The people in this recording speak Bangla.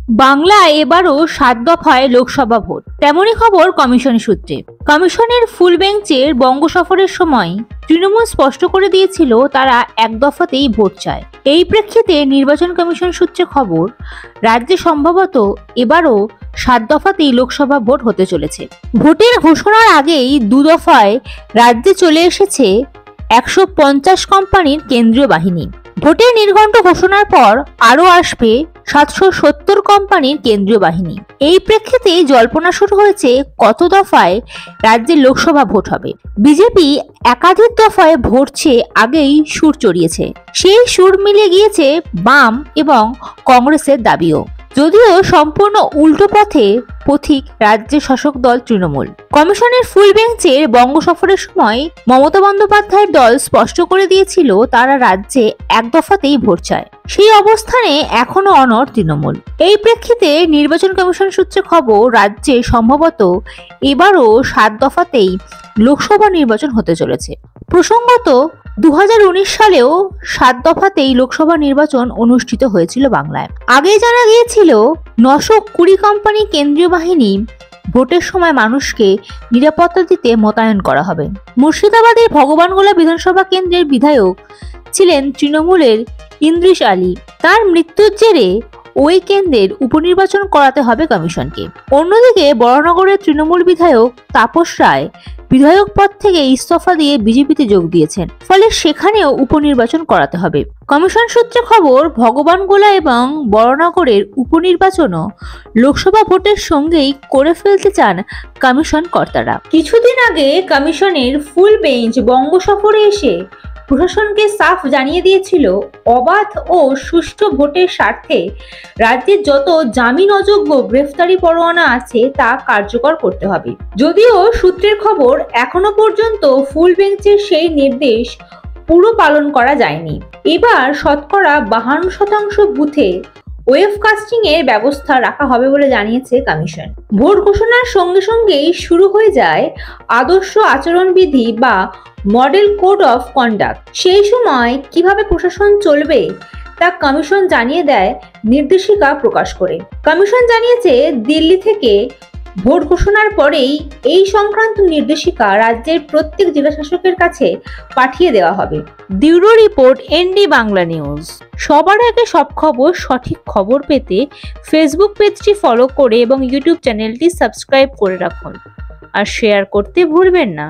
বাংলায় এবারও 7 দফায় লোকসভা ভোট, তেমনই খবর কমিশনের সূত্রে। কমিশনের ফুল বেঞ্চের বঙ্গ সফরের সময় তৃণমূল স্পষ্ট করে দিয়েছিল তারা এক দফাতেই ভোট চায়। এই প্রেক্ষিতে নির্বাচন কমিশন সূত্রে খবর, রাজ্যে সম্ভবত এবারও 7 দফাতেই লোকসভা ভোট হতে চলেছে। ভোটের ঘোষণার আগেই 2 দফায় রাজ্যে চলে এসেছে 150 কোম্পানির কেন্দ্রীয় বাহিনী। ভোটের নির্ঘণ্ট ঘোষণার পর আরও আসবে 770 কোম্পানির কেন্দ্রীয় বাহিনী। এই প্রেক্ষিতে জল্পনা শুরু হয়েছে কত দফায় রাজ্যে লোকসভা ভোট হবে। বিজেপি একাধিক দফায় ভোট চেয়ে আগেই সুর চড়িয়েছে। সেই সুর মিলে গিয়েছে বাম এবং কংগ্রেসের দাবিও, যদিও সম্পূর্ণ উল্টো পথিক রাজ্যের শাসক দল তৃণমূল। কমিশনের ফুল বেঞ্চের বঙ্গ সফরের সময় মমতা বন্দ্যোপাধ্যায়ের দল স্পষ্ট করে দিয়েছিল তারা রাজ্যে এক দফাতেই ভোট চায়। সেই অবস্থানে এখনো অনড় তৃণমূল। এই প্রেক্ষিতে নির্বাচন কমিশন সূত্রে খবর, রাজ্যে সম্ভবত এবারও 7 দফাতেই লোকসভা নির্বাচন হতে চলেছে। প্রসঙ্গত 2019 সালেও 7 দফাতেই লোকসভা নির্বাচন অনুষ্ঠিত হয়েছিল বাংলায়। আগেই জানা গিয়েছিল 920 কোম্পানি কেন্দ্রীয় বাহিনী ভোটের সময় মানুষকে নিরাপত্তা দিতে মোতায়েন করা হবে। মুর্শিদাবাদের ভগবানগোলা বিধানসভা কেন্দ্রের বিধায়ক ছিলেন তৃণমূলের ইদ্রিস আলী। তার মৃত্যুর জেরে ওই কেন্দ্রের উপনির্বাচন করাতে হবে কমিশনকে। অন্যদিকে বরানগরের তৃণমূল বিধায়ক তাপস রায় বিধায়ক পদ থেকে ইস্তফা দিয়ে বিজেপিতে যোগ দিয়েছেন, ফলে সেখানেও উপনির্বাচন করাতে হবে। কমিশন সূত্রে খবর, ভগবানগোলা এবং বরানগরের উপনির্বাচনও লোকসভা ভোটের সঙ্গেই করে ফেলতে চান কমিশন কর্তারা। কিছুদিন আগে কমিশনের ফুল বেঞ্চ বঙ্গ সফরে এসে প্রশাসনকে সাফ জানিয়ে দিয়েছিল, অবাধ ও সুষ্ঠু ভোটের স্বার্থে রাজ্যের যত জামিন অযোগ্য গ্রেফতারি পরোয়ানা আছে তা কার্যকর করতে হবে। যদিও সূত্রের খবর, এখনো পর্যন্ত ফুল বেঞ্চের সেই নির্দেশ পুরো পালন করা যায়নি। এবার শতকরা 52% বুথে ওয়েবকাস্টিং এর ব্যবস্থা রাখা হবে বলে জানিয়েছে কমিশন। ভোট ঘোষণার সঙ্গে সঙ্গেই শুরু হয়ে যায় আদর্শ আচরণবিধি বা মডেল কোড অফ কন্ডাক্ট। সেই সময় কিভাবে প্রশাসন চলবে তা কমিশন জানিয়ে দেয় নির্দেশিকা প্রকাশ করে। কমিশন জানিয়েছে, দিল্লি থেকে ভোট ঘোষণার পরেই এই সংক্রান্ত নির্দেশিকা রাজ্যের প্রত্যেক জেলাশাসকের কাছে পাঠিয়ে দেওয়া হবে। Bureau report, ND Bangla news. সবার আগে সব খবর, সঠিক খবর পেতে ফেসবুক পেজটি ফলো করে এবং ইউটিউব চ্যানেলটি সাবস্ক্রাইব করে রাখুন আর শেয়ার করতে ভুলবেন না।